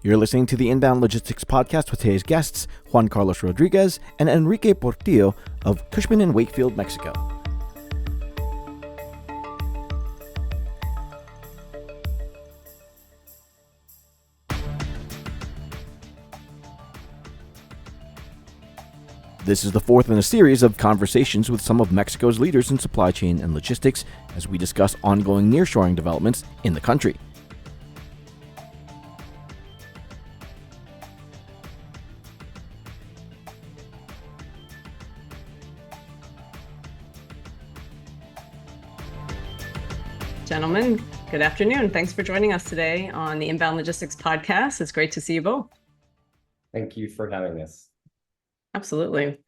You're listening to the Inbound Logistics Podcast with today's guests, Juan Carlos Rodriguez and Enrique Portillo of Cushman and Wakefield, Mexico. This is the fourth in a series of conversations with some of Mexico's leaders in supply chain and logistics as we discuss ongoing nearshoring developments in the country. Gentlemen, good afternoon. Thanks for joining us today on the Inbound Logistics Podcast. It's great to see you both. Thank you for having us. Absolutely.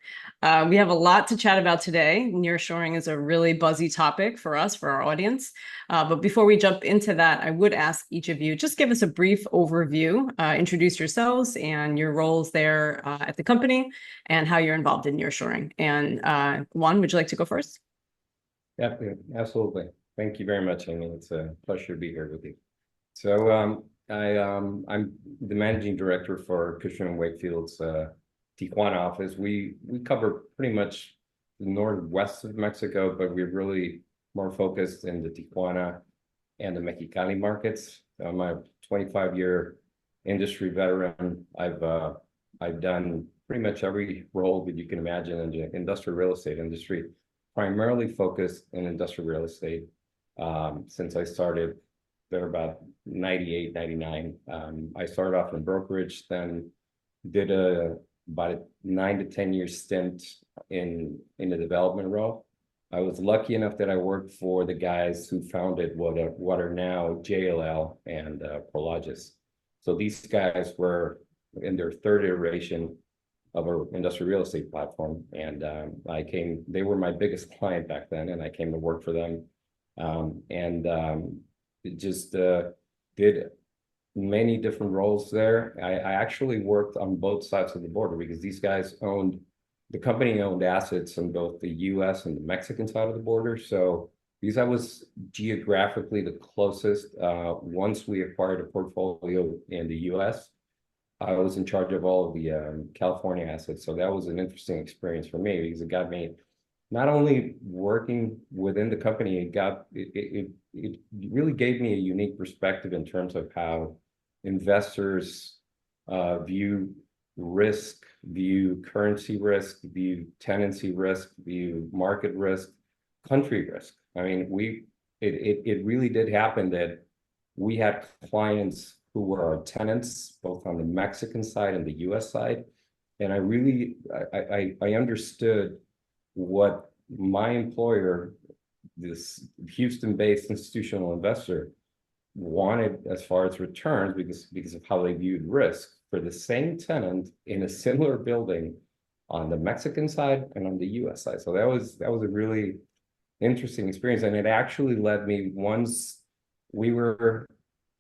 We have a lot to chat about today. Nearshoring is a really buzzy topic for us, for our audience. But before we jump into that, I would ask each of you, just give us a brief overview, introduce yourselves and your roles there at the company and how you're involved in nearshoring. And Juan, would you like to go first? Yeah, absolutely. Thank you very much, Amy. It's a pleasure to be here with you. So I'm the managing director for Cushman and Wakefield's Tijuana office. We cover pretty much the northwest of Mexico, but we're really more focused in the Tijuana and the Mexicali markets. I'm a 25-year industry veteran. I've done pretty much every role that you can imagine in the industrial real estate industry, primarily focused in industrial real estate. Since I started there about 98, 99. I started off in brokerage, then did about a 9 to 10 year stint in the development role. I was lucky enough that I worked for the guys who founded what are now JLL and Prologis. So these guys were in their third iteration of our industrial real estate platform. And they were my biggest client back then, and I came to work for them. Just did many different roles there. I actually worked on both sides of the border because these guys the company owned assets on both the US and the Mexican side of the border. So because I was geographically the closest, once we acquired a portfolio in the US, I was in charge of all of the California assets. So that was an interesting experience for me because it got me not only working within the company, it really gave me a unique perspective in terms of how investors view risk, view currency risk, view tenancy risk, view market risk, country risk. I mean, it really did happen that we had clients who were our tenants, both on the Mexican side and the US side. And I understood what my employer, this Houston-based institutional investor, wanted as far as returns because of how they viewed risk for the same tenant in a similar building on the Mexican side and on the US side. So that was a really interesting experience. And it actually led me, once we were,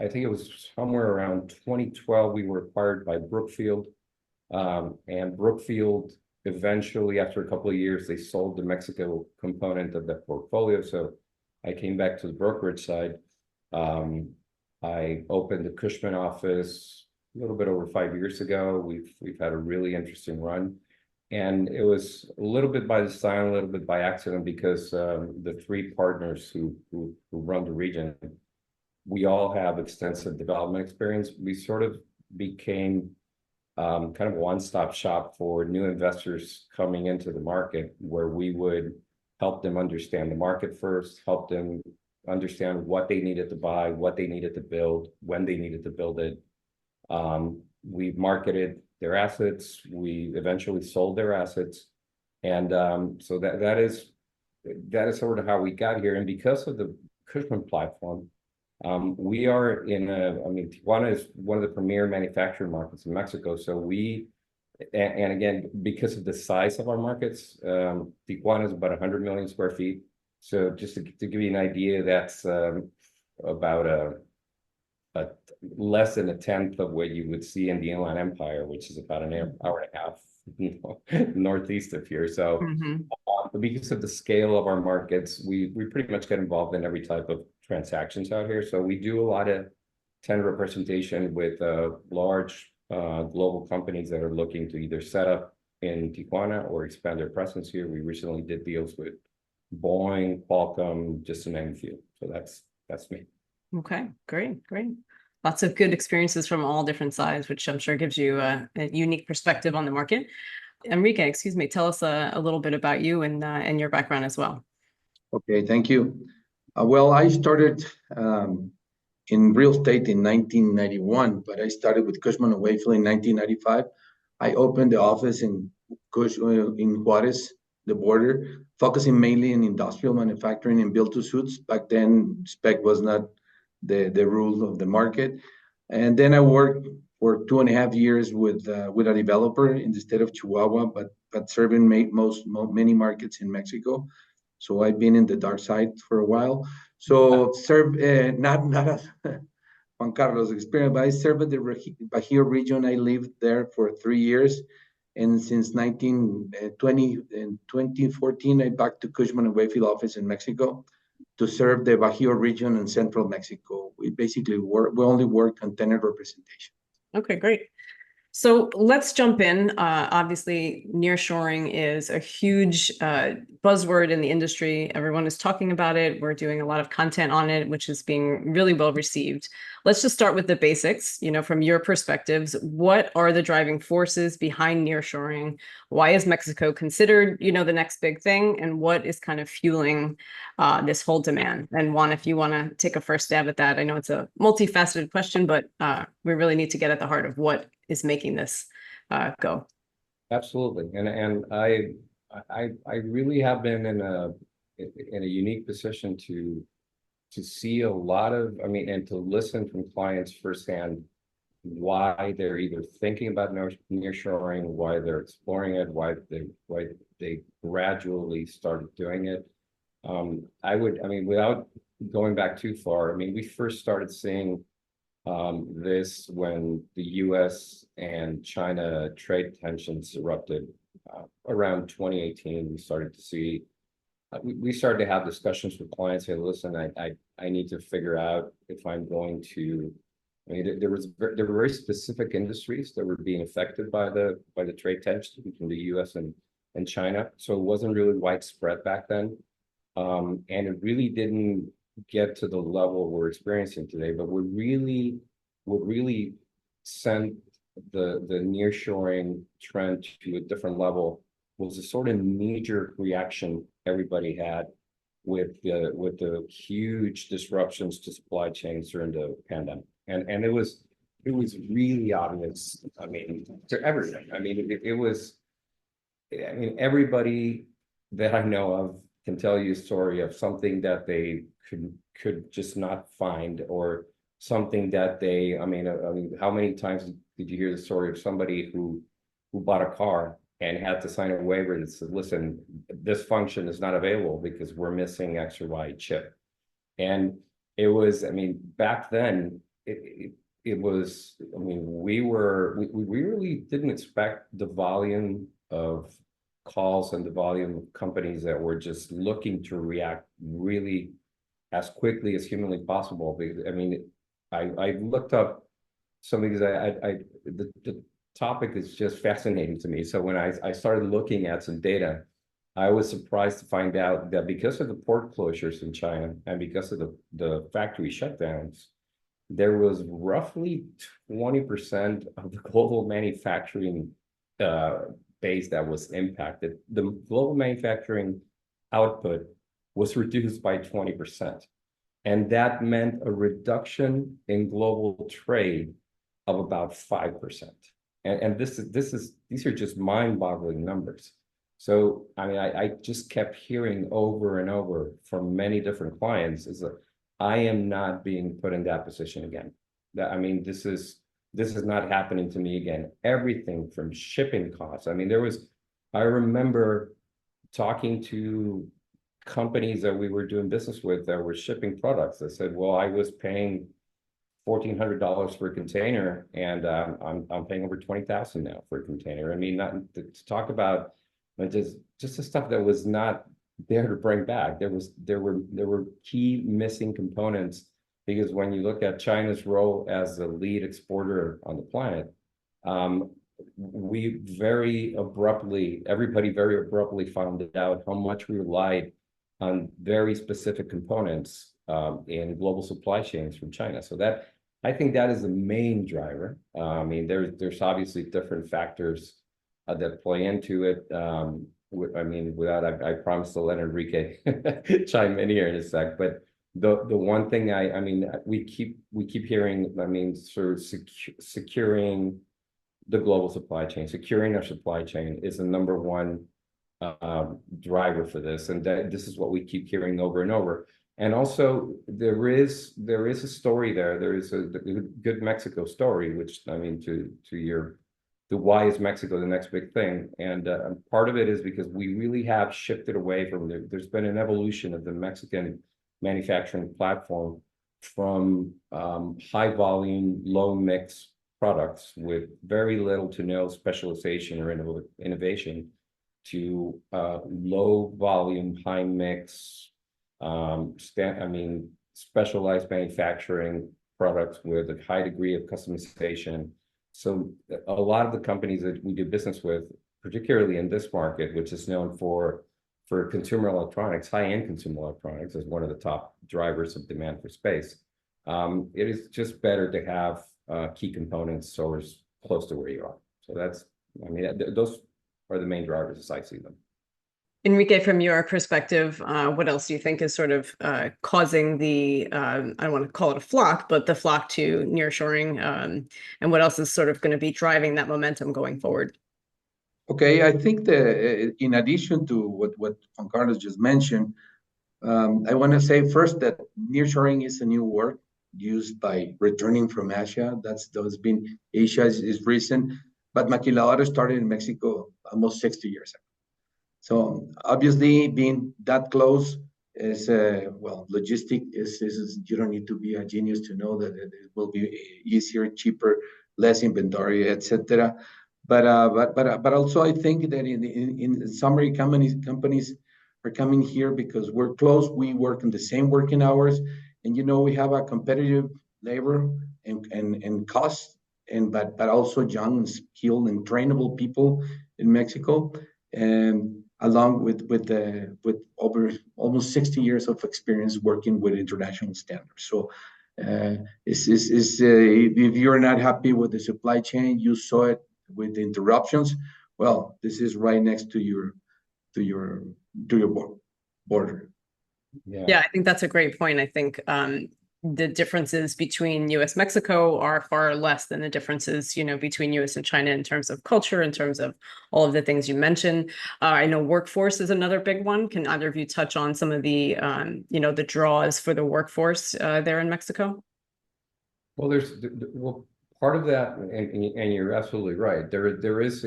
I think it was somewhere around 2012, we were acquired by Brookfield. And Brookfield eventually, after a couple of years, they sold the Mexico component of that portfolio. So I came back to the brokerage side. I opened the Cushman office a little bit over 5 years ago. We've had a really interesting run. And it was a little bit by design, a little bit by accident, because the three partners who run the region, we all have extensive development experience. We sort of became kind of a one-stop shop for new investors coming into the market, where we would help them understand the market first, help them understand what they needed to buy, what they needed to build, when they needed to build it. We marketed their assets. We eventually sold their assets. And so that is sort of how we got here. And because of the Cushman platform, we are Tijuana is one of the premier manufacturing markets in Mexico. So and again, because of the size of our markets, Tijuana is about 100 million square feet. So just to give you an idea, that's about a less than a tenth of what you would see in the Inland Empire, which is about an hour and a half northeast of here. So because of the scale of our markets, we pretty much get involved in every type of transactions out here. So we do a lot of tenant representation with large global companies that are looking to either set up in Tijuana or expand their presence here. We recently did deals with Boeing, Qualcomm, just to name a few. So that's me. Okay, great, great. Lots of good experiences from all different sides, which I'm sure gives you a unique perspective on the market. Enrique, excuse me, tell us a little bit about you and your background as well. Okay, thank you. Well, I started in real estate in 1991, but I started with Cushman and Wakefield in 1995. I opened the office in Juarez, the border, focusing mainly in industrial manufacturing and build-to-suits. Back then, spec was not the rule of the market. And then I worked for 2.5 years with a developer in the state of Chihuahua, but serving many markets in Mexico. So I've been in the dark side for a while. So serve not as Juan Carlos experience, but I served at the Bajío region. I lived there for 3 years. And since 2014, I back to Cushman and Wakefield office in Mexico to serve the Bajío region and central Mexico. We basically we only work on tenant representation. Okay, great. So let's jump in. Obviously, nearshoring is a huge buzzword in the industry. Everyone is talking about it. We're doing a lot of content on it, which is being really well received. Let's just start with the basics. From your perspectives, what are the driving forces behind nearshoring? Why is Mexico considered, the next big thing? And what is kind of fueling this whole demand? And Juan, if you want to take a first stab at that, I know it's a multifaceted question, but we really need to get at the heart of what is making this go. Absolutely, and I really have been in a unique position to see a lot of, and to listen from clients firsthand why they're either thinking about nearshoring, why they're exploring it, why they gradually started doing it. Without going back too far, we first started seeing this when the U.S. and China trade tensions erupted around 2018. We started to see, we started to have discussions with clients. Say, listen, I need to figure out if I'm going to. There were very specific industries that were being affected by the trade tensions between the U.S. and China. So it wasn't really widespread back then, and it really didn't get to the level we're experiencing today. But what really sent the nearshoring trend to a different level was a sort of knee-jerk reaction everybody had with the huge disruptions to supply chains during the pandemic, and it was really obvious. To everything. Everybody that I know of can tell you a story of something that they could just not find, or something that they, how many times did you hear the story of somebody who bought a car and had to sign a waiver that said, listen, this function is not available because we're missing X or Y chip. And it was, back then, it was, we really didn't expect the volume of calls and the volume of companies that were just looking to react really as quickly as humanly possible. Because I looked up some of these. The topic is just fascinating to me. So when I started looking at some data, I was surprised to find out that because of the port closures in China and because of the factory shutdowns, there was roughly 20% of the global manufacturing base that was impacted. The global manufacturing output was reduced by 20%. And that meant a reduction in global trade of about 5%. And these are just mind-boggling numbers. So I just kept hearing over and over from many different clients is that I am not being put in that position again. This is not happening to me again. Everything from shipping costs. I remember talking to companies that we were doing business with that were shipping products. They said, well, I was paying $1,400 for a container, and I'm paying over $20,000 now for a container. Not to talk about just the stuff that was not there to bring back. There were key missing components because when you look at China's role as the lead exporter on the planet, we everybody very abruptly found out how much we relied on very specific components in global supply chains from China. So that, I think that is the main driver. I mean, there's obviously different factors that play into it. I mean, I promise to let Enrique chime in here in a sec, but the one thing I mean, we keep hearing, I mean, sort of securing the global supply chain, securing our supply chain is the number one driver for this, and this is what we keep hearing over and over. And also, there is a story there. There is a good Mexico story, which, I mean, to why is Mexico the next big thing? And part of it is because we really have shifted away from there's been an evolution of the Mexican manufacturing platform from high volume, low mix products with very little to no specialization or innovation to low volume, high mix, specialized manufacturing products with a high degree of customization. So a lot of the companies that we do business with, particularly in this market, which is known for consumer electronics, high-end consumer electronics, as one of the top drivers of demand for space, it is just better to have key components sourced close to where you are. So that's, I mean, those are the main drivers as I see them. Enrique, from your perspective, what else do you think is sort of causing the, I don't want to call it a flock, but the flock to nearshoring, and what else is sort of going to be driving that momentum going forward? Okay, I think that in addition to what Juan Carlos just mentioned, I want to say first that nearshoring is a new word used by returning from Asia. That's been Asia is recent, but maquiladora started in Mexico almost 60 years ago. So obviously, being that close is well, logistic is you don't need to be a genius to know that it will be easier, cheaper, less inventory, etc. But also I think that in summary, companies are coming here because we're close. We work in the same working hours, and we have a competitive labor and cost, but also young, skilled, and trainable people in Mexico, and along with over almost 60 years of experience working with international standards. So if you're not happy with the supply chain, you saw it with the interruptions. Well, this is right next to your border. Yeah, I think that's a great point. I think the differences between US Mexico are far less than the differences, between US and China in terms of culture, in terms of all of the things you mentioned. I know workforce is another big one. Can either of you touch on some of the, the draws for the workforce there in Mexico? Well, part of that, and you're absolutely right. There is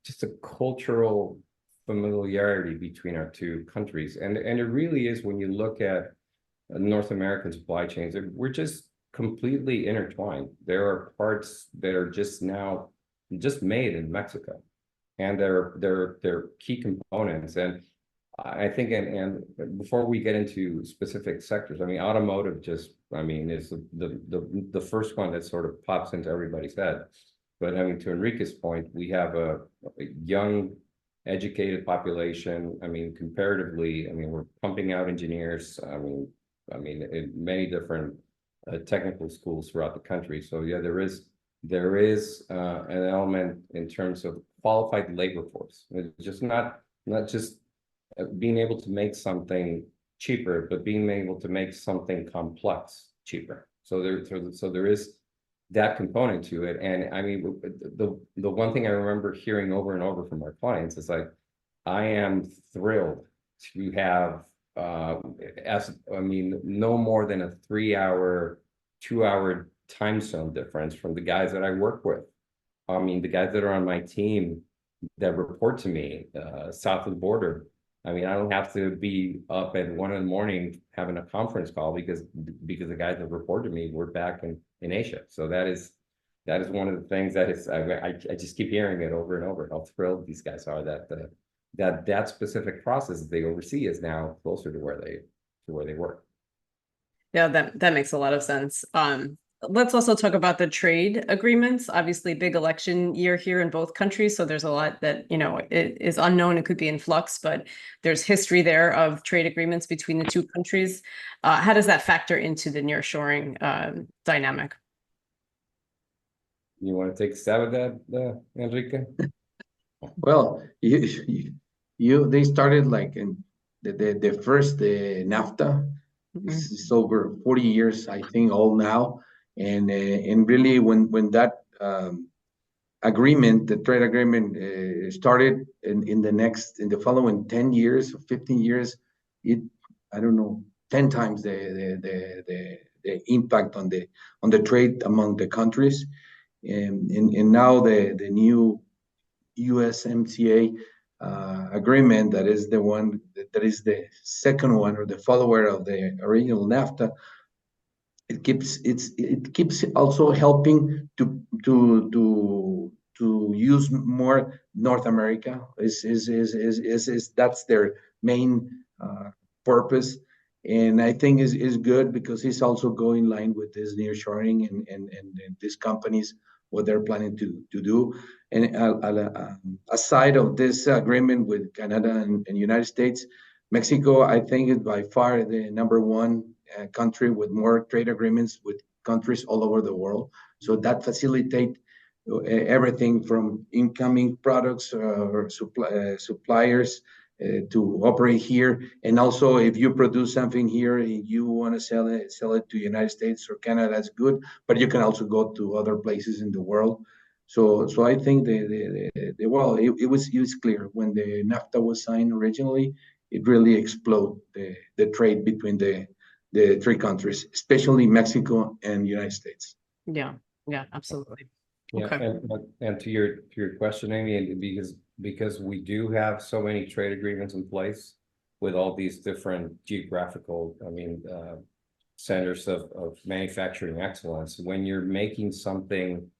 just a cultural familiarity between our two countries, and it really is when you look at North American supply chains, we're just completely intertwined. There are parts that are just made in Mexico, and they're key components. And I think, and before we get into specific sectors, I mean, automotive is the first one that sort of pops into everybody's head. But I mean, to Enrique's point, we have a young, educated population. I mean, comparatively, we're pumping out engineers. I mean, in many different technical schools throughout the country. So yeah, there is an element in terms of qualified labor force. It's just not just being able to make something cheaper, but being able to make something complex cheaper. So there is that component to it. And I mean, the one thing I remember hearing over and over from our clients is like, I am thrilled to have no more than a 3-hour, 2-hour time zone difference from the guys that I work with. I mean, the guys that are on my team that report to me south of the border. I mean, I don't have to be up at 1 a.m. having a conference call because the guys that report to me were back in Asia. So that is one of the things that is I just keep hearing it over and over how thrilled these guys are that specific process that they oversee is now closer to where they work. Yeah, that makes a lot of sense. Let's also talk about the trade agreements. Obviously, big election year here in both countries, so there's a lot that, it is unknown. It could be in flux, but there's history there of trade agreements between the two countries. How does that factor into the nearshoring dynamic? You want to take a stab at that, Enrique? Well, they started like in the first NAFTA. It's over 40 years, I think, old now, and really when that agreement, the trade agreement, started in the following 10 years or 15 years, it I don't know 10 times the impact on the trade among the countries, and now the new USMCA agreement, that is the one that is the second one or the follower of the original NAFTA. It keeps also helping to use more North America. Is That's their main purpose, and I think is good because it's also going in line with this nearshoring and these companies what they're planning to do. And aside of this agreement with Canada and United States, Mexico, I think, is by far the number one country with more trade agreements with countries all over the world. So that facilitate everything from incoming products or suppliers to operate here. And also, if you produce something here and you want to sell it to United States or Canada, that's good. But you can also go to other places in the world. So I think well, it was clear when the NAFTA was signed originally. It really exploded the trade between the three countries, especially Mexico and United States. Yeah, absolutely. Yeah, Okay. and to your question, Amy, and because we do have so many trade agreements in place with all these different geographical, centers of manufacturing excellence. When you're making something,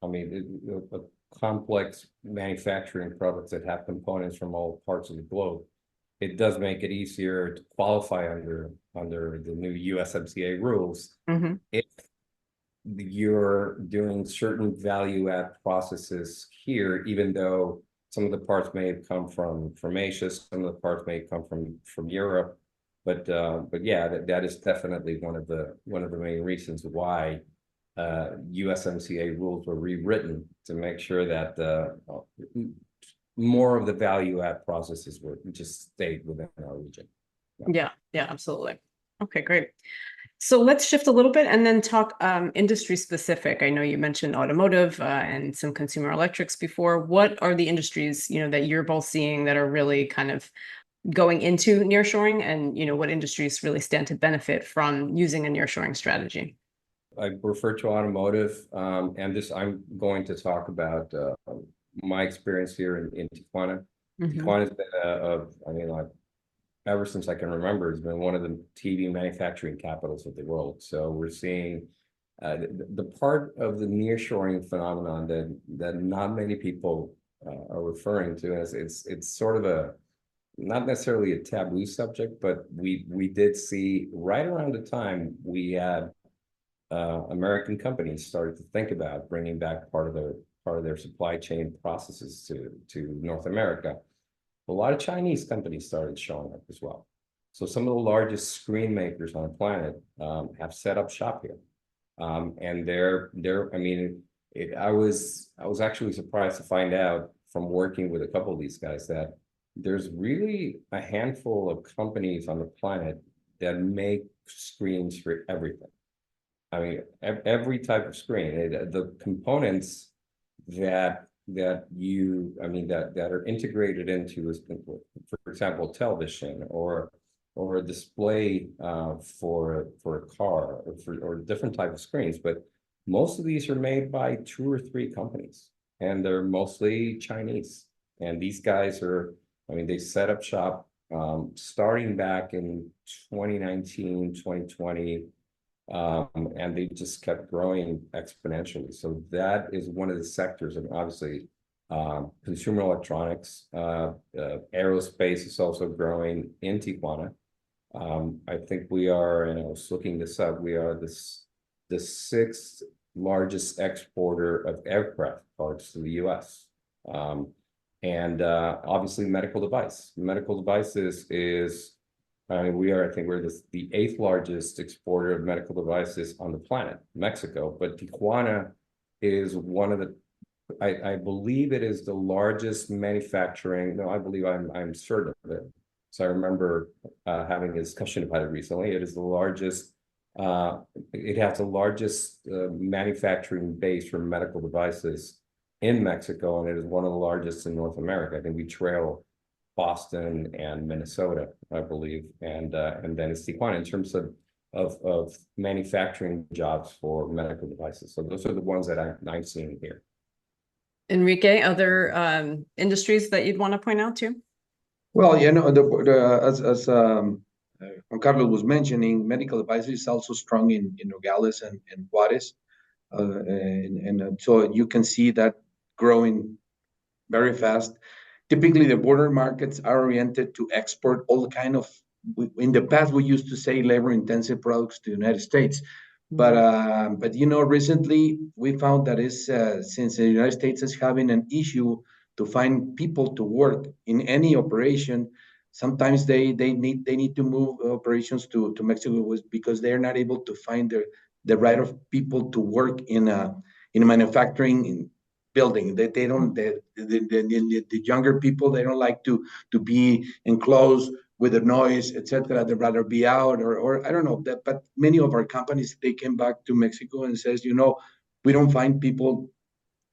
a complex manufacturing products that have components from all parts of the globe, it does make it easier to qualify under the new USMCA rules if you're doing certain value add processes here, even though some of the parts may have come from Asia, some of the parts may come from Europe, but yeah, that is definitely one of the main reasons why USMCA rules were rewritten to make sure that more of the value add processes were just stayed within our region. Yeah, absolutely. Okay, great. So let's shift a little bit and then talk industry specific. I know you mentioned automotive and some consumer electrics before. What are the industries, that you're both seeing that are really kind of going into nearshoring, and, what industries really stand to benefit from using a nearshoring strategy? I refer to automotive, and I'm going to talk about my experience here in Tijuana. Tijuana has been ever since I can remember, it's been one of the TV manufacturing capitals of the world. So we're seeing the part of the nearshoring phenomenon that not many people are referring to as it's sort of a not necessarily a taboo subject, but we did see right around the time we had American companies started to think about bringing back part of their supply chain processes to North America. A lot of Chinese companies started showing up as well. So some of the largest screen makers on the planet have set up shop here, and I was actually surprised to find out from working with a couple of these guys that there's really a handful of companies on the planet that make screens for everything. Every type of screen, the components that are integrated into, for example, television or a display for a car or different type of screens. But most of these are made by 2 or 3 companies, and they're mostly Chinese. And these guys they set up shop starting back in 2019, 2020. And they just kept growing exponentially. So that is one of the sectors, and obviously consumer electronics, aerospace is also growing in Tijuana. I think we are, and I was looking this up, we are the sixth largest exporter of aircraft parts to the US. And obviously medical devices is, I mean, I think we're the eighth largest exporter of medical devices on the planet, Mexico, but Tijuana is one of the, I believe it is the largest manufacturing, no, I believe I'm certain of it. So I remember having a discussion about it recently. It is the largest, it has the largest manufacturing base for medical devices in Mexico, and it is one of the largest in North America. I think we trail Boston and Minnesota, I believe, and then it's Tijuana in terms of manufacturing jobs for medical devices. So those are the ones that I'm seeing here. Enrique, other industries that you'd want to point out too? Well, as Juan Carlos was mentioning, medical devices is also strong in Nogales and Juarez. So you can see that growing very fast. Typically, the border markets are oriented to export all kind of, in the past, we used to say labor-intensive products to the United States. But recently we found that since the United States is having an issue to find people to work in any operation, sometimes they need to move operations to Mexico because they're not able to find the right of people to work in a manufacturing building. They don't the younger people, they don't like to be enclosed with the noise, etc. They'd rather be out, or I don't know that. But many of our companies, they came back to Mexico and says, we don't find people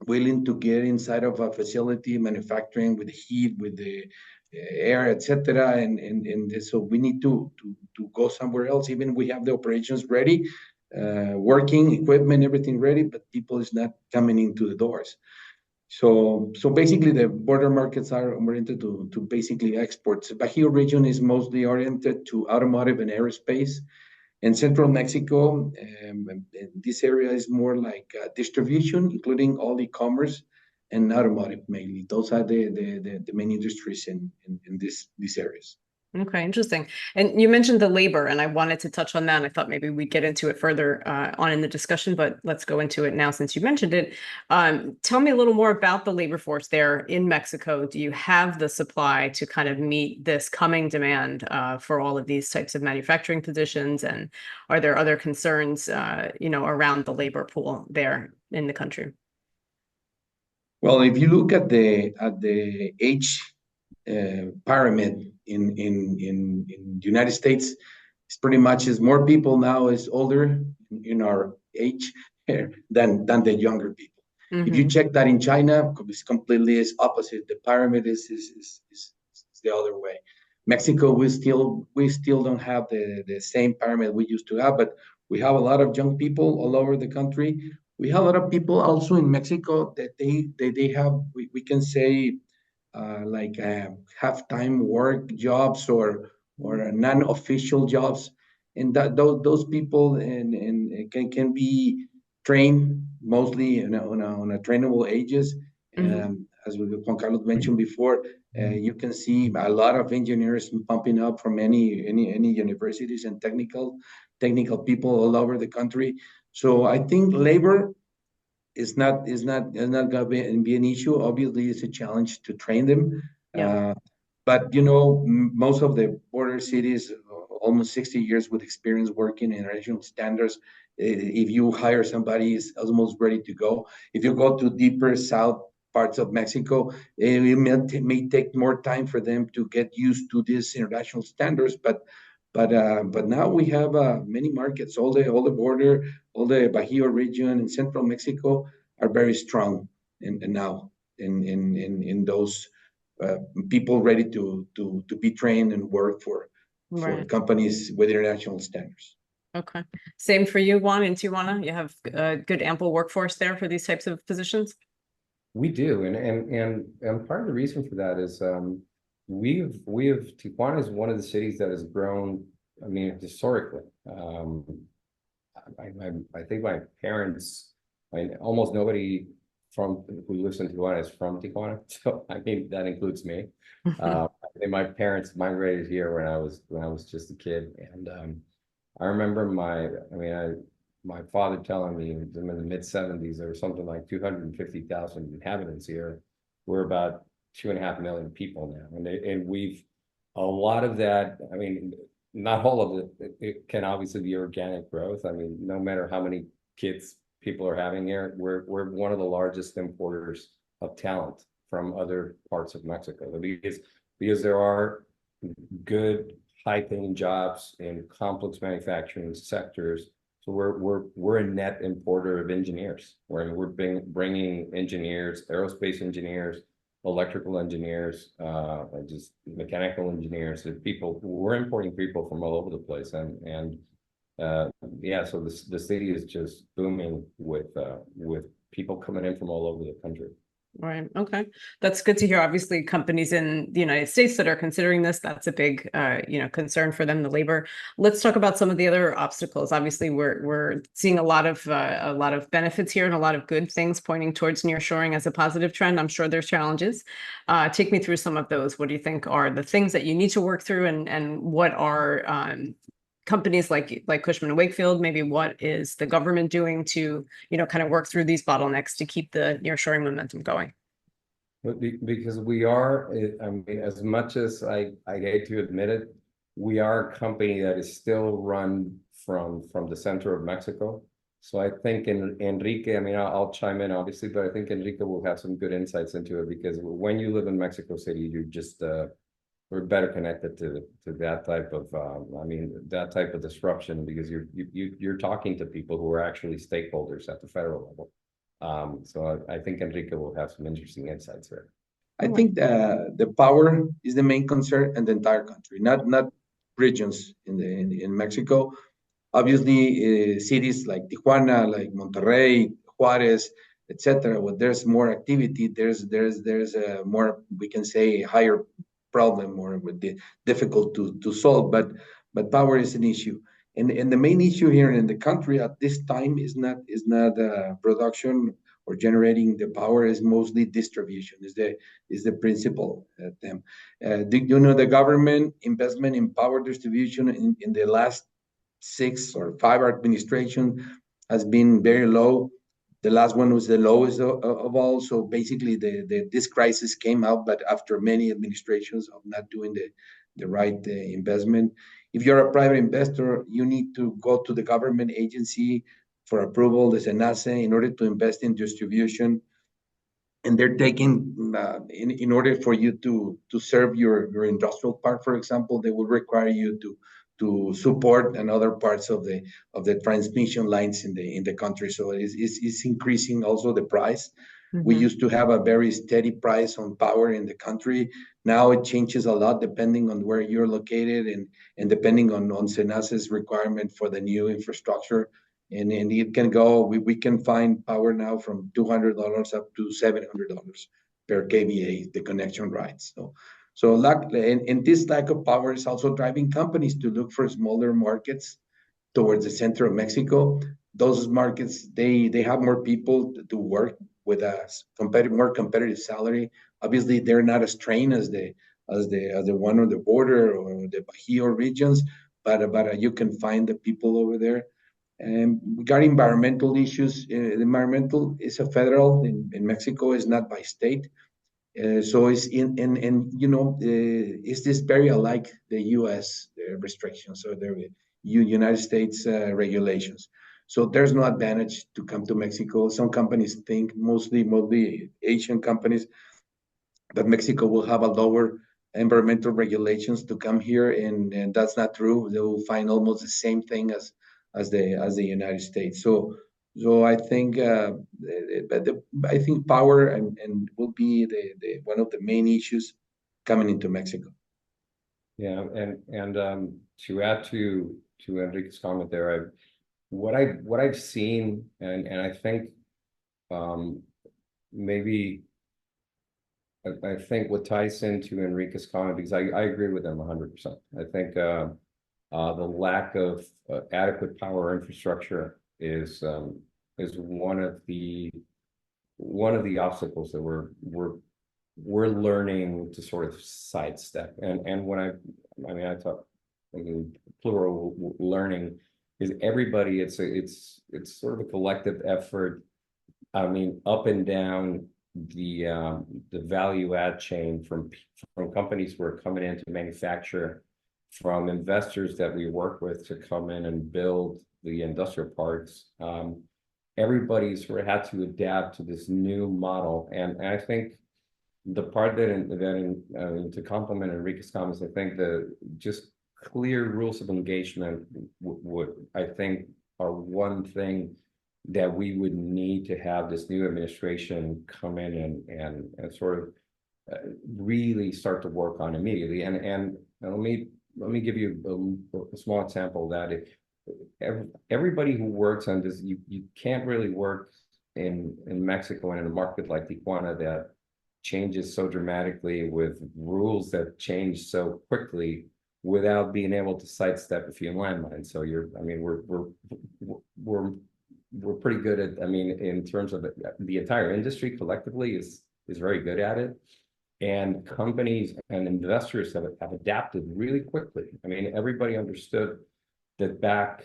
willing to get inside of a facility manufacturing with the heat, with the air, etc. And so we need to go somewhere else. Even we have the operations ready, working equipment, everything ready, but people is not coming into the doors. So basically, the border markets are oriented to basically exports. Bajío region is mostly oriented to automotive and aerospace. In central Mexico, this area is more like distribution, including all e-commerce and automotive mainly. Those are the main industries in these areas. Okay, interesting. And you mentioned the labor, and I wanted to touch on that. And I thought maybe we'd get into it further on in the discussion, but let's go into it now since you mentioned it. Tell me a little more about the labor force there in Mexico. Do you have the supply to kind of meet this coming demand for all of these types of manufacturing positions? And are there other concerns, around the labor pool there in the country? Well, if you look at the age pyramid in the United States, it's pretty much is more people now is older in our age than the younger people. If you check that in China, it's completely is opposite. The pyramid is the other way. Mexico, we still don't have the same pyramid we used to have, but we have a lot of young people all over the country. We have a lot of people also in Mexico that they have, we can say, like half-time work jobs or non-official jobs, and that those people and can be trained mostly on a trainable ages. As Juan Carlos mentioned before, you can see a lot of engineers pumping up from any universities and technical people all over the country. So I think labor is not going to be an issue. Obviously, it's a challenge to train them. Yeah. But most of the border cities, almost 60 years with experience working in international standards. If you hire somebody, is almost ready to go. If you go to deeper south parts of Mexico, it may take more time for them to get used to these international standards. But now we have many markets. All the border, all the Bajío region in central Mexico are very strong, and now in those people ready to be trained and work for companies with international standards. Okay. Same for you, Juan, in Tijuana. You have a good ample workforce there for these types of positions? We do, and part of the reason for that is Tijuana is one of the cities that has grown, I mean, historically. I think my parents, almost nobody who lives in Tijuana is from Tijuana, so I mean that includes me. my parents migrated here when I was just a kid, and I remember my father telling me in the mid-70s there was something like 250,000 inhabitants here. We're about 2.5 million people now, and we've a lot of that. I mean, not all of it can obviously be organic growth. I mean, no matter how many kids people are having here, we're one of the largest importers of talent from other parts of Mexico, because there are good high-paying jobs in complex manufacturing sectors. So we're a net importer of engineers. We're bringing engineers, aerospace engineers, electrical engineers, just mechanical engineers. We're importing people from all over the place, and yeah. So the city is just booming with people coming in from all over the country. Right. Okay. That's good to hear. Obviously, companies in the United States that are considering this, that's a big, concern for them, the labor. Let's talk about some of the other obstacles. Obviously, we're seeing a lot of benefits here and a lot of good things pointing towards nearshoring as a positive trend. I'm sure there's challenges. Take me through some of those. What do you think are the things that you need to work through, and what are companies like Cushman and Wakefield, maybe what is the government doing to, kind of work through these bottlenecks to keep the nearshoring momentum going? Because we are, I mean, as much as I hate to admit it, we are a company that is still run from the center of Mexico. So I think Enrique, I mean, I'll chime in obviously, but I think Enrique will have some good insights into it, because when you live in Mexico City, you just we're better connected to that type of that type of disruption, because you're talking to people who are actually stakeholders at the federal level. So I think Enrique will have some interesting insights there. I think the power is the main concern in the entire country, not regions in Mexico. Obviously, cities like Tijuana, like Monterrey, Juarez, etc. Where there's more activity, there's a more, we can say, higher problem, or with the difficult to solve. But power is an issue, and the main issue here in the country at this time is not production or generating the power, is mostly distribution, is the principal thing. The government investment in power distribution in the last 6 or 5 administration has been very low. The last one was the lowest of all. So basically, this crisis came out, but after many administrations of not doing the right investment. If you're a private investor, you need to go to the government agency for approval, the SENACE, in order to invest in distribution. And they're taking, in order for you to serve your industrial park, for example, they will require you to support another parts of the transmission lines in the country. So it's increasing also the price. Mm-hmm. We used to have a very steady price on power in the country. Now it changes a lot depending on where you're located, and depending on SENACE's requirement for the new infrastructure. And it can go, we can find power now from $200 up to $700 per kVA, the connection rights. So and this lack of power is also driving companies to look for smaller markets towards the center of Mexico. Those markets, they have more people to work with a more competitive salary. Obviously, they're not as trained as the one on the border or the Bajío regions, but you can find the people over there. Regarding environmental issues, environmental is a federal in Mexico, is not by state. So it's is this very alike the U.S. restrictions or the United States regulations? So there's no advantage to come to Mexico. Some companies think, mostly Asian companies, that Mexico will have a lower environmental regulations to come here, and that's not true. They will find almost the same thing as the United States. So I think I think power and will be the one of the main issues coming into Mexico. Yeah, and to add to Enrique's comment there, what I've seen, and I think maybe I think what ties into Enrique's comment, because I agree with him 100%. I think the lack of adequate power infrastructure is one of the obstacles that we're we're learning to sort of sidestep. And when I talk, plural learning is everybody. It's sort of a collective effort. I mean, up and down the value add chain from companies who are coming in to manufacture, from investors that we work with to come in and build the industrial parks. Everybody sort of had to adapt to this new model, and I think the part to complement Enrique's comments, I think the just clear rules of engagement would I think are one thing that we would need to have this new administration come in and sort of really start to work on immediately. And let me give you a small example that everybody who works on this, you can't really work in Mexico and in a market like Tijuana that changes so dramatically with rules that change so quickly without being able to sidestep a few landmines. So we're pretty good at, I mean, in terms of the entire industry collectively is very good at it. And companies and investors have adapted really quickly. I mean, everybody understood that back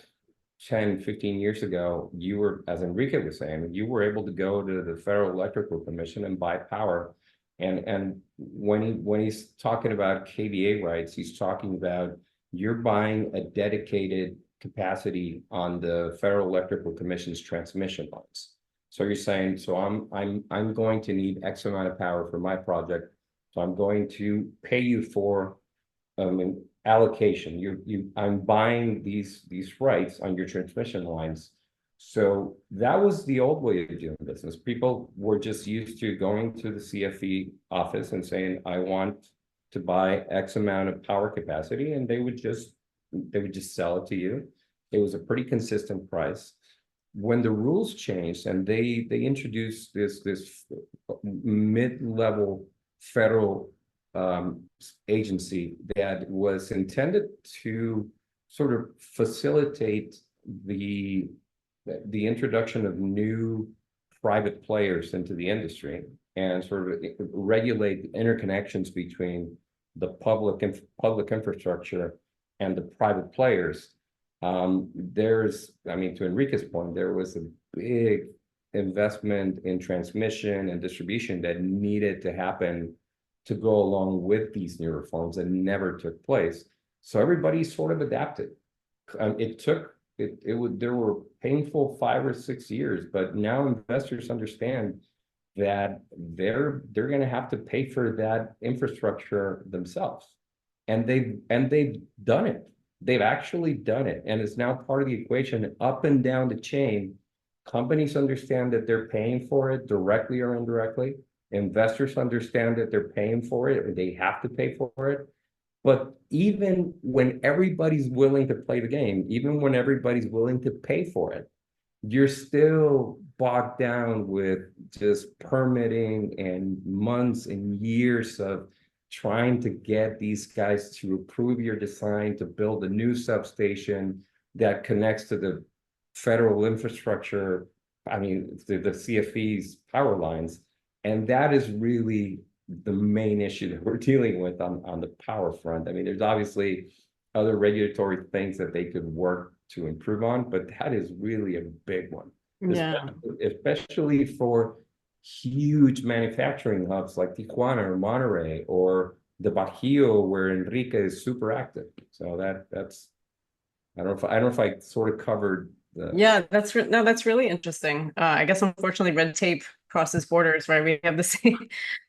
10, 15 years ago, you were, as Enrique was saying, you were able to go to the Federal Electrical Commission and buy power. And when he's talking about KVA rights, he's talking about you're buying a dedicated capacity on the Federal Electrical Commission's transmission lines. So you're saying, so I'm going to need X amount of power for my project. So I'm going to pay you for allocation. I'm buying these rights on your transmission lines. So that was the old way of doing business. People were just used to going to the CFE office and saying, I want to buy X amount of power capacity, and they would just sell it to you. It was a pretty consistent price. When the rules changed and they introduced this mid-level federal agency that was intended to sort of facilitate the introduction of new private players into the industry and sort of regulate the interconnections between the public infrastructure and the private players. I mean, to Enrique's point, there was a big investment in transmission and distribution that needed to happen to go along with these new reforms that never took place. So everybody sort of adapted. There were painful 5 or 6 years, but now investors understand that they're going to have to pay for that infrastructure themselves, and they've done it. They've actually done it, and it's now part of the equation up and down the chain. Companies understand that they're paying for it directly or indirectly. Investors understand that they're paying for it, or they have to pay for it. But even when everybody's willing to play the game, even when everybody's willing to pay for it, you're still bogged down with just permitting and months and years of trying to get these guys to approve your design to build a new substation that connects to the federal infrastructure, I mean, the CFE's power lines. And that is really the main issue that we're dealing with on the power front. I mean, there's obviously other regulatory things that they could work to improve on, but that is really a big one. Yeah. Especially for huge manufacturing hubs like Tijuana or Monterrey or the Bajío, where Enrique is super active. So that's I don't know if I sort of covered the... Yeah, that's really interesting. I guess unfortunately red tape crosses borders, right? We have the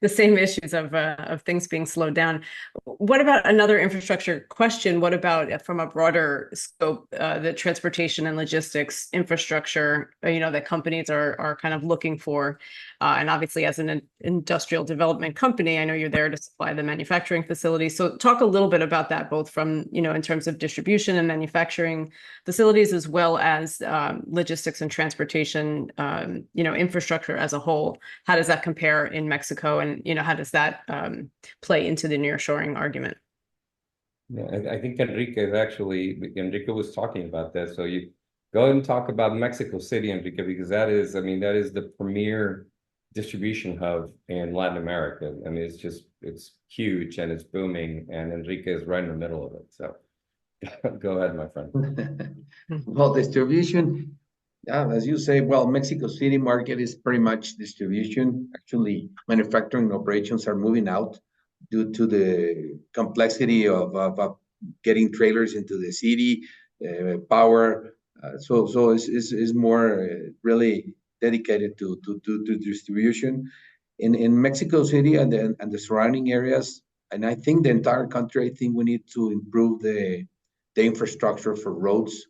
same issues of things being slowed down. What about another infrastructure question? What about from a broader scope, the transportation and logistics infrastructure, that companies are kind of looking for? And obviously as an industrial development company, I know you're there to supply the manufacturing facilities. So talk a little bit about that, both from, in terms of distribution and manufacturing facilities, as well as logistics and transportation, infrastructure as a whole. How does that compare in Mexico, and how does that play into the nearshoring argument? Yeah, I think Enrique was talking about that. So you go ahead and talk about Mexico City, Enrique, because that is the premier distribution hub in Latin America. I mean, it's huge and it's booming, and Enrique is right in the middle of it. So go ahead, my friend. Well, distribution, yeah, as you say, well, Mexico City market is pretty much distribution. Actually, manufacturing operations are moving out due to the complexity of getting trailers into the city, power. So it's more really dedicated to distribution. In Mexico City and the surrounding areas, and I think the entire country, I think we need to improve the infrastructure for roads,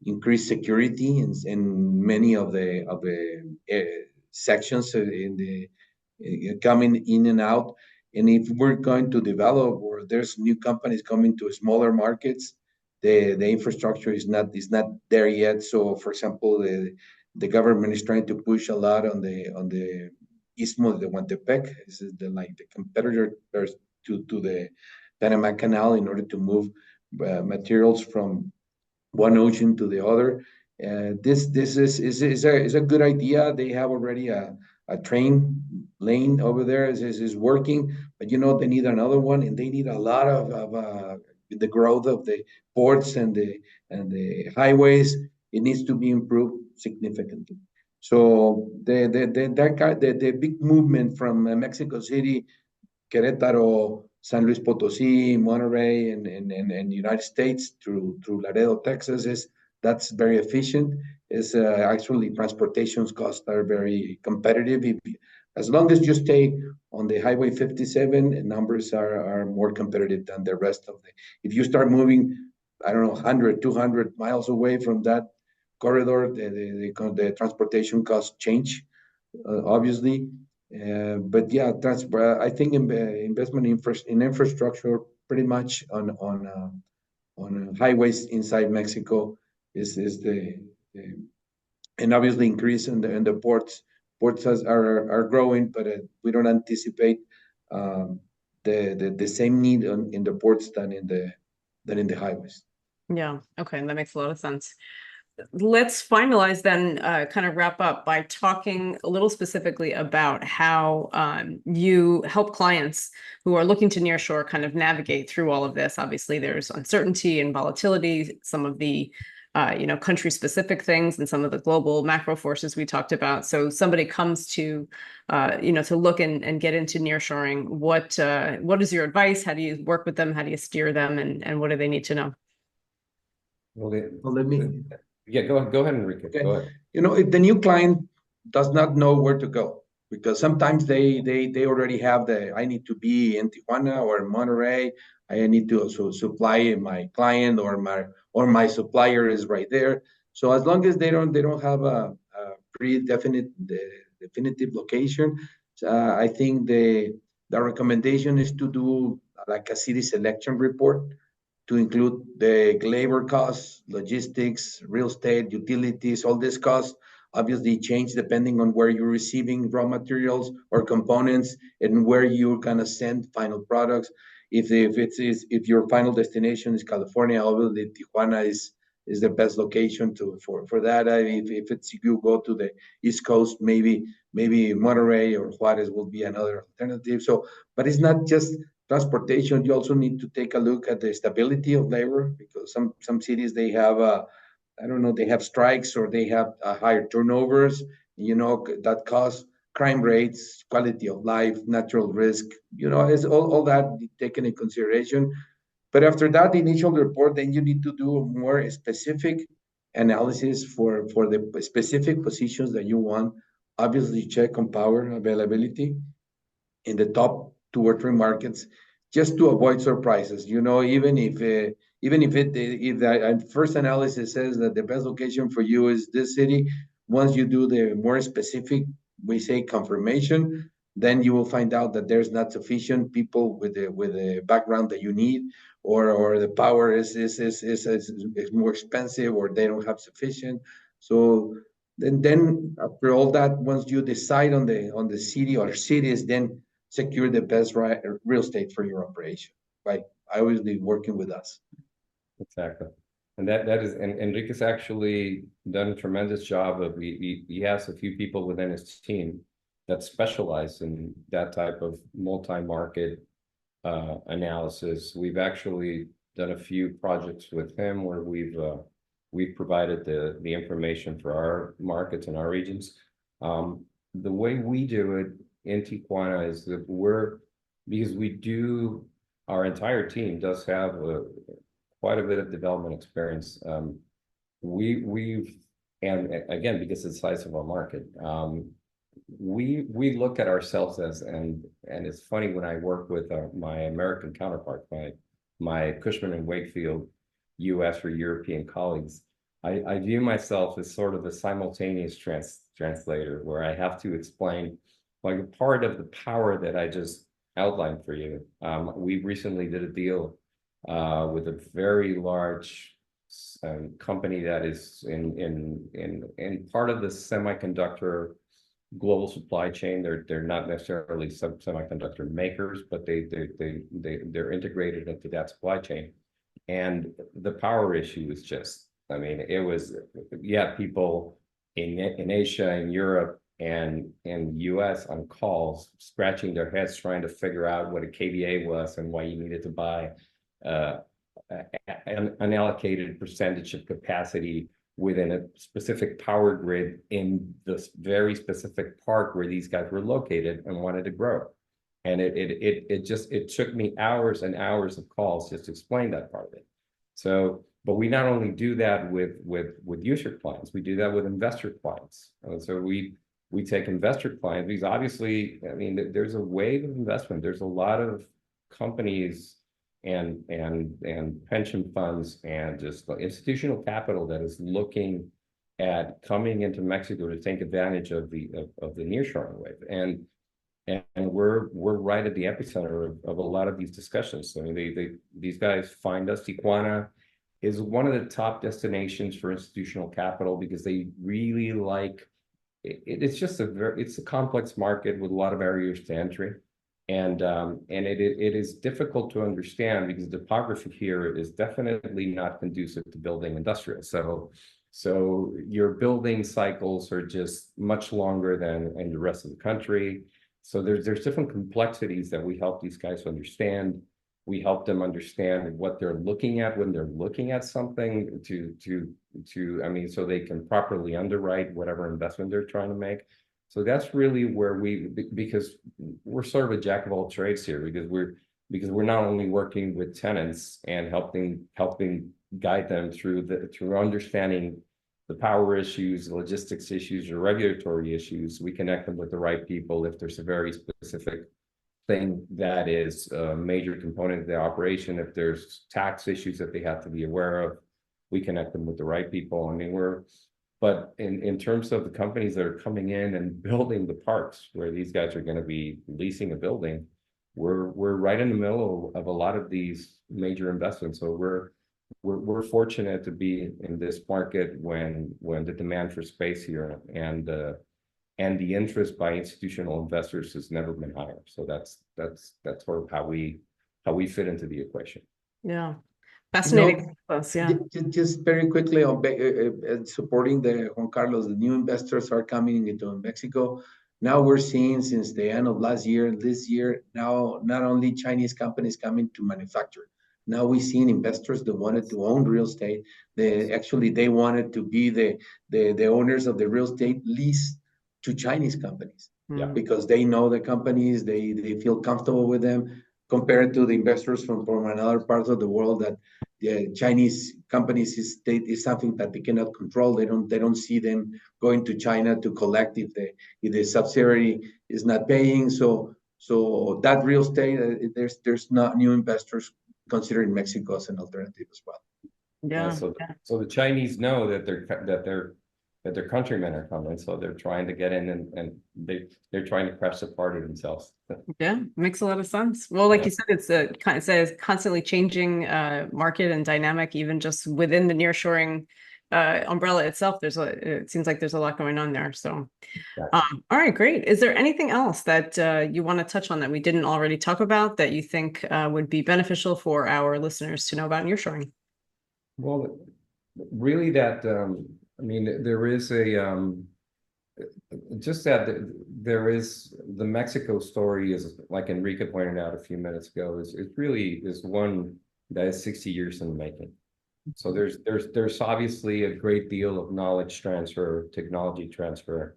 increase security in many of the sections in the coming in and out. And if we're going to develop, or there's new companies coming to smaller markets, the infrastructure is not there yet. So, for example, the government is trying to push a lot on the Istmo de Tehuantepec. This is the competitor to the Panama Canal in order to move materials from one ocean to the other. This is a good idea. They have already a train lane over there is working, but they need another one, and they need a lot of the growth of the ports and the highways. It needs to be improved significantly. So the big movement from Mexico City, Querétaro, San Luis Potosí, Monterrey, and United States through Laredo, Texas, that's very efficient. Is actually transportation's costs are very competitive. As long as you stay on the Highway 57, numbers are more competitive than the rest of the. If you start moving, I don't know, 100, 200 miles away from that corridor, the transportation costs change, obviously. But yeah, I think investment in infrastructure, pretty much on highways inside Mexico, is the and obviously increase in the ports. Ports are growing, but we don't anticipate the same need in the ports than in the highways. Yeah, okay, that makes a lot of sense. Let's finalize then, kind of wrap up by talking a little specifically about how you help clients who are looking to nearshore kind of navigate through all of this. Obviously, there's uncertainty and volatility, some of the country specific things and some of the global macro forces we talked about. So somebody comes to to look and get into nearshoring. What is your advice? How do you work with them? How do you steer them? And what do they need to know? Well, Let me. yeah, go ahead, Enrique. Okay. Go ahead. If the new client does not know where to go, because sometimes they already have I need to be in Tijuana or Monterrey. I need to also supply my client, or my supplier is right there. So as long as they don't have a definitive location, I think the recommendation is to do like a city selection report, to include the labor costs, logistics, real estate, utilities. All these costs obviously change depending on where you're receiving raw materials or components and where you're gonna send final products. If your final destination is California, obviously Tijuana is the best location for that. If it's you go to the East Coast, maybe Monterrey or Juarez will be another alternative. So, but it's not just transportation. You also need to take a look at the stability of labor, because some cities, they have I don't know, they have strikes, or they have higher turnovers, that cause crime rates, quality of life, natural risk, it's all that taken in consideration. But after that initial report, then you need to do more specific analysis for the specific positions that you want. Obviously, check on power availability in the top 2 or 3 markets, just to avoid surprises. Even if the first analysis says that the best location for you is this city, once you do the more specific, we say confirmation, then you will find out that there's not sufficient people with the background that you need, or the power is more expensive, or they don't have sufficient. So then after all that, once you decide on the city or cities, then secure the best real estate for your operation, right? I always be working with us. Exactly. And that is, and Enrique's actually done a tremendous job of, he has a few people within his team that specialize in that type of multi-market analysis. We've actually done a few projects with him where we've provided the information for our markets and our regions. The way we do it in Tijuana is that because our entire team does have quite a bit of development experience. And again, because of the size of our market, we look at ourselves as, and it's funny when I work with my American counterpart, my Cushman and Wakefield US or European colleagues, I view myself as sort of a simultaneous translator, where I have to explain like a part of the power that I just outlined for you. We recently did a deal with a very large company that is in part of the semiconductor global supply chain. They're not necessarily semiconductor makers, but they're integrated into that supply chain. And the power issue is just, I mean, it was, people in Asia and Europe and in the US on calls, scratching their heads trying to figure out what a KVA was and why you needed to buy an unallocated percentage of capacity within a specific power grid in this very specific park where these guys were located and wanted to grow. And it took me hours and hours of calls just to explain that part of it. So, but we not only do that with user clients, we do that with investor clients. So we take investor clients, because obviously, I mean, there's a wave of investment. There's a lot of companies and pension funds and just institutional capital that is looking at coming into Mexico to take advantage of the nearshoring wave. And we're right at the epicenter of a lot of these discussions. I mean, these guys find us. Tijuana is one of the top destinations for institutional capital because they really like it. It's a complex market with a lot of barriers to entry. And it is difficult to understand because the topography here is definitely not conducive to building industrial. So your building cycles are just much longer than in the rest of the country. So there's different complexities that we help these guys understand. We help them understand what they're looking at when they're looking at something so they can properly underwrite whatever investment they're trying to make. So that's really where because we're sort of a jack of all trades here, because we're not only working with tenants and helping guide them through understanding the power issues, logistics issues, or regulatory issues. We connect them with the right people. If there's a very specific thing that is a major component of the operation, if there's tax issues that they have to be aware of, we connect them with the right people. I mean, but in terms of the companies that are coming in and building the parks where these guys are going to be leasing a building, we're right in the middle of a lot of these major investments. So we're fortunate to be in this market when the demand for space here and the interest by institutional investors has never been higher. So that's sort of how we fit into the equation. Yeah. Fascinating. Just very quickly on supporting the Juan Carlos, the new investors are coming into Mexico. Now we're seeing since the end of last year and this year, now not only Chinese companies coming to manufacture. Now we've seen investors that wanted to own real estate. They wanted to be the owners of the real estate leased to Chinese companies. Yeah. Because they know the companies, they feel comfortable with them, compared to the investors from another parts of the world that the Chinese companies is something that they cannot control. They don't see them going to China to collect if the subsidiary is not paying. So that real estate, there's not new investors considering Mexico as an alternative as well. Yeah. So the Chinese know that their countrymen are coming, so they're trying to get in and they're trying to crash the party themselves. Yeah, makes a lot of sense. Well, like you said, it's a constantly changing market and dynamic, even just within the nearshoring umbrella itself. It seems like there's a lot going on there. So, all right, great. Is there anything else that you want to touch on that we didn't already talk about that you think would be beneficial for our listeners to know about nearshoring? Well, really that, I mean, there is just that the Mexico story is, like Enrique pointed out a few minutes ago, is really one that is 60 years in the making. So there's obviously a great deal of knowledge transfer, technology transfer,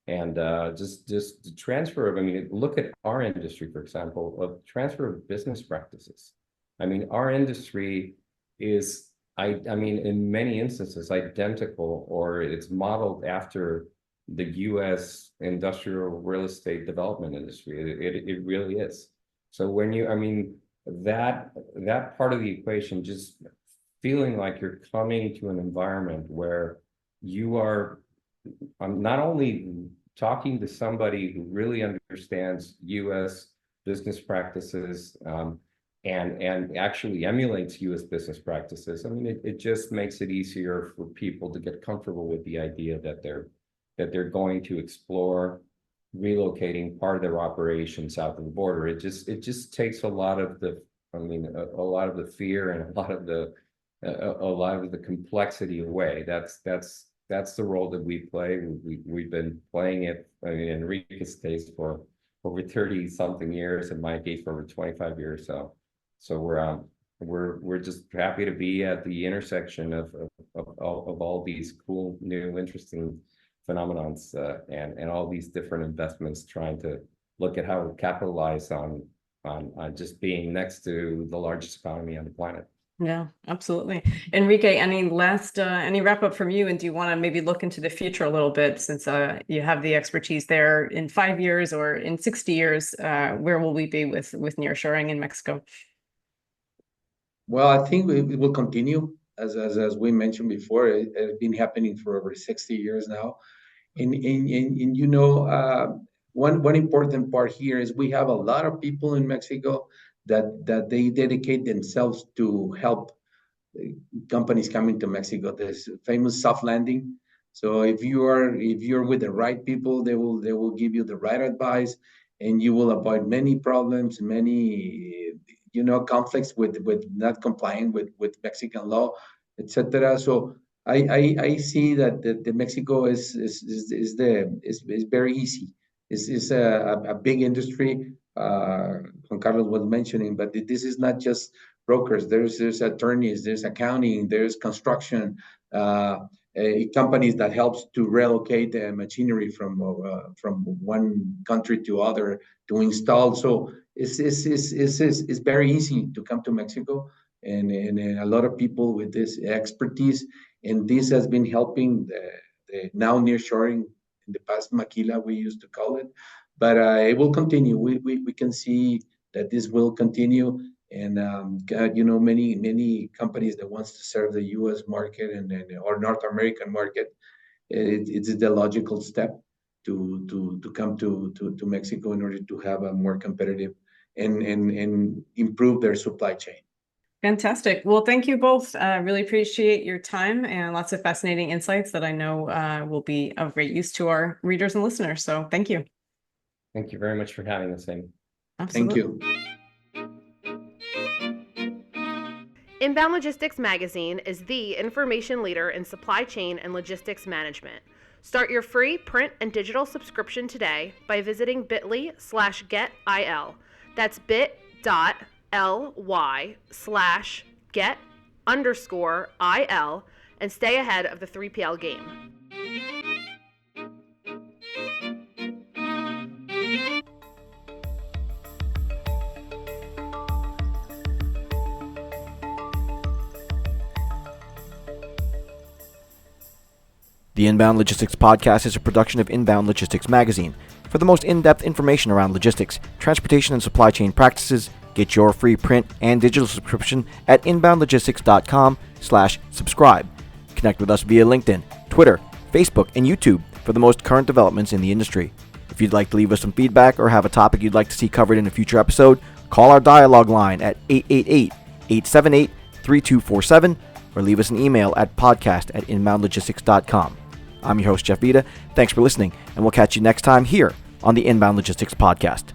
and just the transfer of, I mean, look at our industry, for example, of transfer of business practices. I mean, our industry is, I mean, in many instances, identical, or it's modeled after the U.S. industrial real estate development industry. It really is. So when you, I mean, that part of the equation, just feeling like you're coming to an environment where you are not only talking to somebody who really understands U.S. business practices, and actually emulates U.S. business practices. I mean, it just makes it easier for people to get comfortable with the idea that they're going to explore relocating part of their operation south of the border. It just takes a lot of the, I mean, a lot of the fear and a lot of the complexity away. That's the role that we play. We've been playing it, I mean, in Enrique's case for over 30 something years, in my case for over 25 years. So we're just happy to be at the intersection of all these cool, new, interesting phenomenons, and all these different investments, trying to look at how to capitalize on just being next to the largest economy on the planet. Yeah, absolutely. Enrique, any wrap up from you? And do you want to maybe look into the future a little bit, since you have the expertise there? In 5 years or in 60 years, where will we be with nearshoring in Mexico? Well, I think it will continue, as we mentioned before. It has been happening for over 60 years now. And you know, one important part here is we have a lot of people in Mexico that they dedicate themselves to help companies coming to Mexico. There's famous soft landing. So if you're with the right people, they will give you the right advice, and you will avoid many problems, many conflicts with not complying with Mexican law, etc. So I see that the Mexico is very easy. It's a big industry. Juan Carlos was mentioning, but this is not just brokers. There's attorneys, there's accounting, there's construction, companies that helps to relocate machinery from one country to other to install. So it's very easy to come to Mexico, and a lot of people with this expertise, and this has been helping the now nearshoring. In the past, maquila, we used to call it, but it will continue. We can see that this will continue, and many companies that wants to serve the U.S. market or North American market, it's the logical step to come to Mexico in order to have a more competitive and improve their supply chain. Fantastic. Well, thank you both. Really appreciate your time and lots of fascinating insights that I know will be of great use to our readers and listeners. So thank you. Thank you very much for having us, Amy. Absolutely. Thank you. Inbound Logistics Magazine is the information leader in supply chain and logistics management. Start your free print and digital subscription today by visiting bit.ly/getil. That's bit.ly/get_IL and stay ahead of the 3PL game. The Inbound Logistics Podcast is a production of Inbound Logistics Magazine. For the most in-depth information around logistics, transportation, and supply chain practices, get your free print and digital subscription at inboundlogistics.com/subscribe. Connect with us via LinkedIn, Twitter, Facebook, and YouTube for the most current developments in the industry. If you'd like to leave us some feedback or have a topic you'd like to see covered in a future episode, call our Dialog line at 888-878-3247 or leave us an email at podcast@inboundlogistics.com. I'm your host, Jeff Vita. Thanks for listening, and we'll catch you next time here on the Inbound Logistics Podcast.